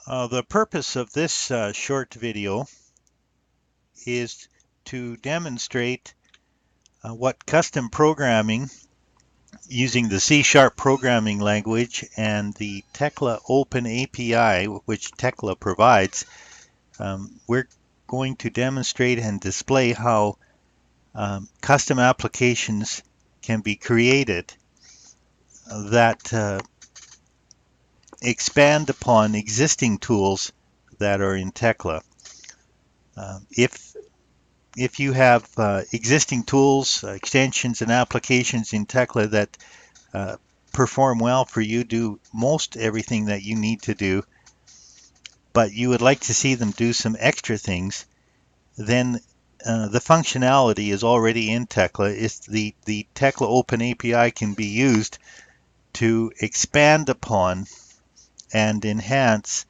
The purpose of this short video is to demonstrate what custom programming using the C# programming language and the Tekla Open API, which Tekla provides. We're going to demonstrate and display how custom applications can be created that expand upon existing tools that are in Tekla. If you have existing tools, extensions, and applications in Tekla that perform well for you, do most everything that you need to do, but you would like to see them do some extra things, then the functionality is already in Tekla. The Tekla Open API can be used to expand upon and enhance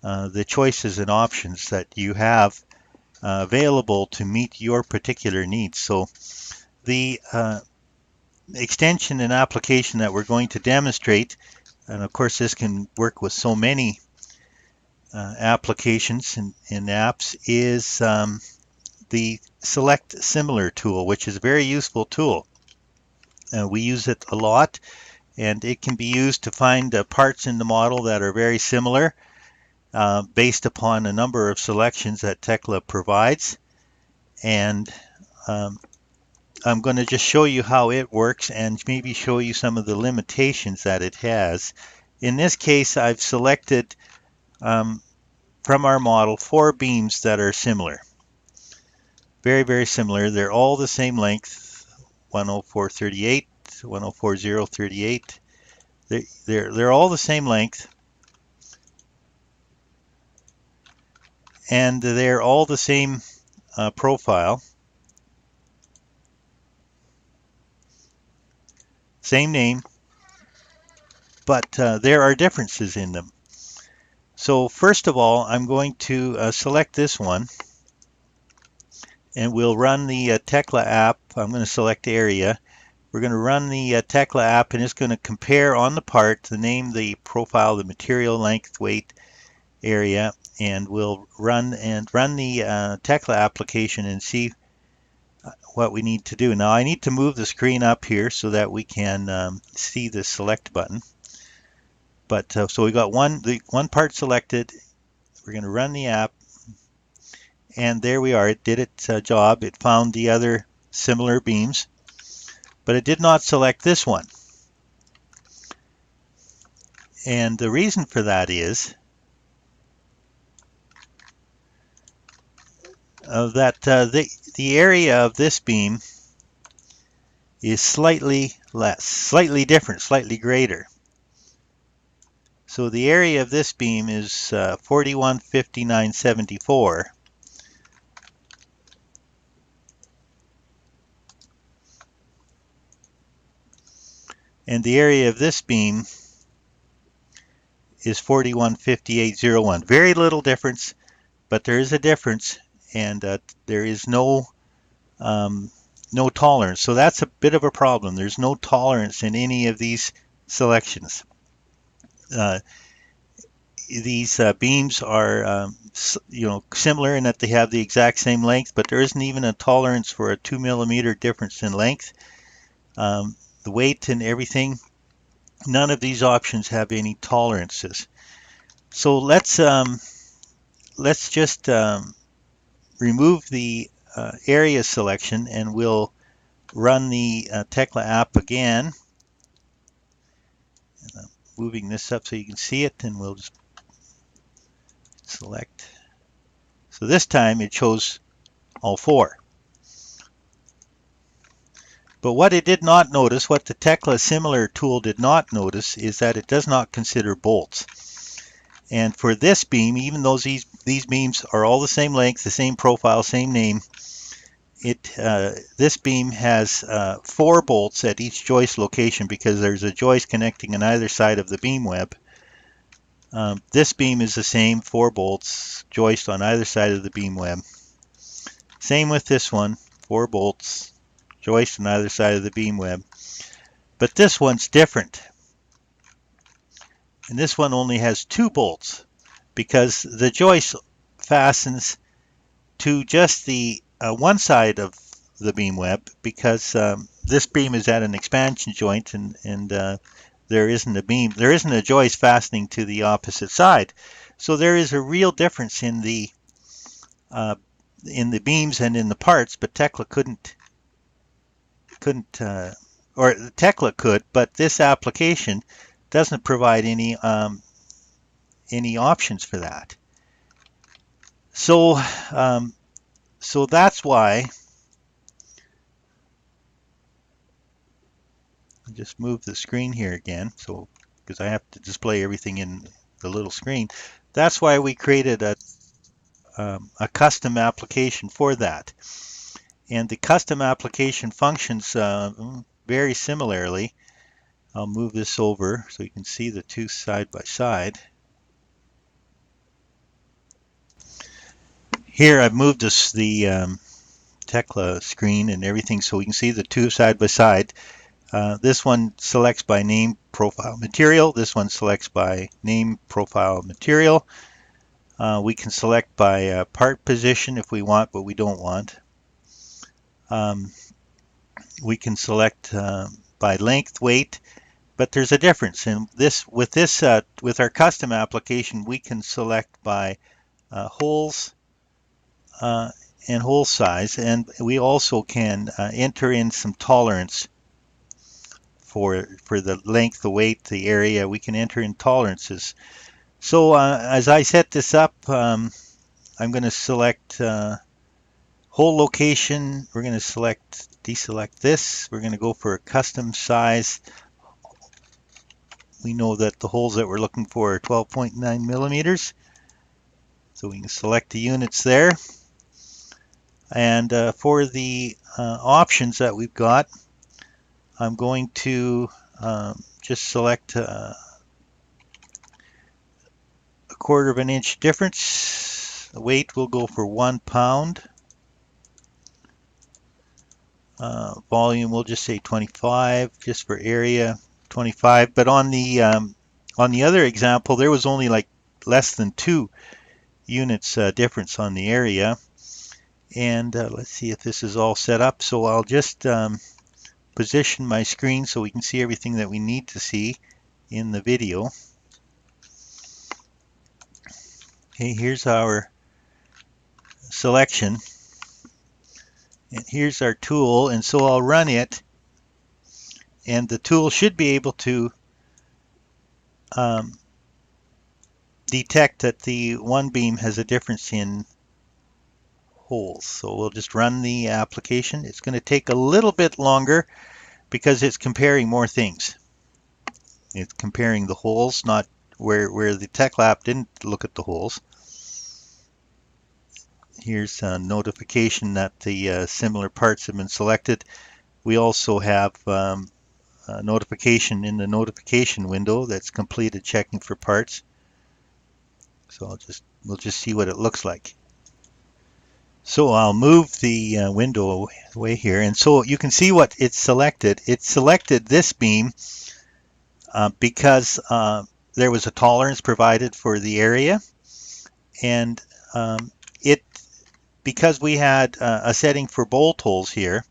the choices and options that you have available to meet your particular needs. So the extension and application that we're going to demonstrate, and of course this can work with so many applications and apps, is the Select Similar tool, which is a very useful tool. We use it a lot, and it can be used to find parts in the model that are very similar based upon a number of selections that Tekla provides. And I'm going to just show you how it works and maybe show you some of the limitations that it has. In this case, I've selected from our model 4 beams that are similar. Very, very similar. They're all the same length, 10438, 104,038. They're all the same length, and they're all the same profile, same name, but there are differences in them. So first of all, I'm going to select this one, and we'll run the Tekla app. I'm going to select area. We're going to run the Tekla app, and it's going to compare on the part the name, the profile, the material, length, weight, area, and we'll run the Tekla application and see what we need to do. Now I need to move the screen up here so that we can see the select button. But so we got one part selected. We're going to run the app, and there we are. It did its job. It found the other similar beams, but it did not select this one. And the reason for that is that the area of this beam is slightly less, slightly different, slightly greater. So the area of this beam is 4159.74. And the area of this beam is 4158.01. Very little difference, but there is a difference, and there is no tolerance. So that's a bit of a problem. There's no tolerance in any of these selections. These beams are similar in that they have the exact same length, but there isn't even a tolerance for a 2 millimeter difference in length. The weight and everything, none of these options have any tolerances. So let's just remove the area selection, and we'll run the Tekla app again. And I'm moving this up so you can see it, and we'll just select. So this time it shows all 4. But what it did not notice, what the Tekla Similar tool did not notice, is that it does not consider bolts. And for this beam, even though these beams are all the same length, the same profile, same name, this beam has 4 bolts at each joist location because there's a joist connecting on either side of the beam web. This beam is the same, 4 bolts, joist on either side of the beam web. Same with this one, 4 bolts, joist on either side of the beam web. But this one's different. And this one only has 2 bolts because the joist fastens to just the one side of the beam web, because this beam is at an expansion joint, and there isn't a joist fastening to the opposite side. So there is a real difference uh, in the beams and in the parts, but Tekla couldn't or Tekla could, but this application doesn't provide any options for that. So so that's why I just move the screen here again, so because I have to display everything in the little screen. That's why we created a custom application for that. And the custom application functions very similarly. I'll move this over so you can see the two side by side. Here I've moved the Tekla screen and everything so we can see the two side by side. This one selects by name, profile, material. This one selects by name, profile, material. We can select by part position if we want, but we don't want. We can select by length, weight, but there's a difference. And with our custom application, we can select by holes uh, and hole size, and we also can enter in some tolerance for the length, the weight, the area. We can enter in tolerances. So as I set this up, I'm going to select hole location. We're going to deselect this. We're going to go for a custom size. We know that the holes that we're looking for are 12.9 millimeters. So we can select the units there. And for the options that we've got, I'm going to just select a quarter of an inch difference. The weight will go for 1 pound. Volume, we'll just say 25, just for area, 25. But on the other example, there was only like less than 2 units difference on the area. And let's see if this is all set up. So I'll just position my screen so we can see everything that we need to see in the video. Okay, here's our selection. And here's our tool, and so I'll run it, and the tool should be able to detect that the one beam has a difference in holes. So we'll just run the application. It's going to take a little bit longer because it's comparing more things. It's comparing the holes, not where the Tekla app didn't look at the holes. Here's a notification that the similar parts have been selected. We also have a notification in the notification window that's completed checking for parts. So we'll just see what it looks like. So I'll move the window away here, and so you can see what it selected. It selected this beam because there was a tolerance provided for the area, and because we had a setting for bolt holes here,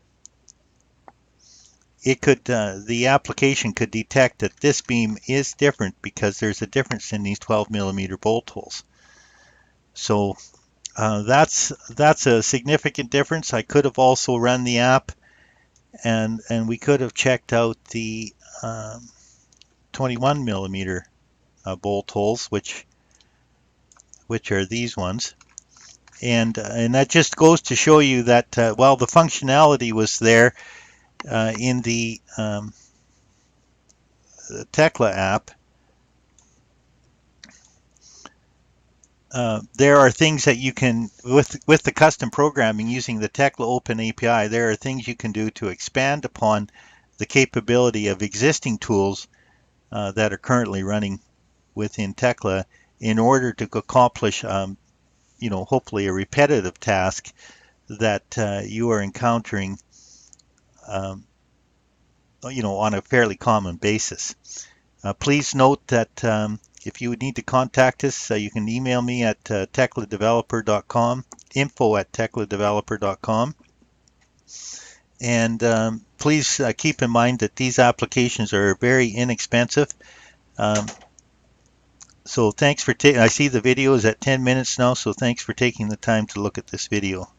the application could detect that this beam is different because there's a difference in these 12 millimeter bolt holes. So that's a significant difference. I could have also run the app, and we could have checked out the 21 millimeter bolt holes, which are these ones. And that just goes to show you that while the functionality was there in the Tekla app, there are things that you can, with the custom programming using the Tekla Open API, there are things you can do to expand upon the capability of existing tools that are currently running within Tekla in order to accomplish, hopefully a repetitive task that you are encountering, on a fairly common basis. Please note that If you would need to contact us, you can email me at tekladeveloper.com, info@tekladeveloper.com. And please keep in mind that these applications are very inexpensive. Um, so thanks for taking, I see the video is at 10 minutes now, so thanks for taking the time to look at this video.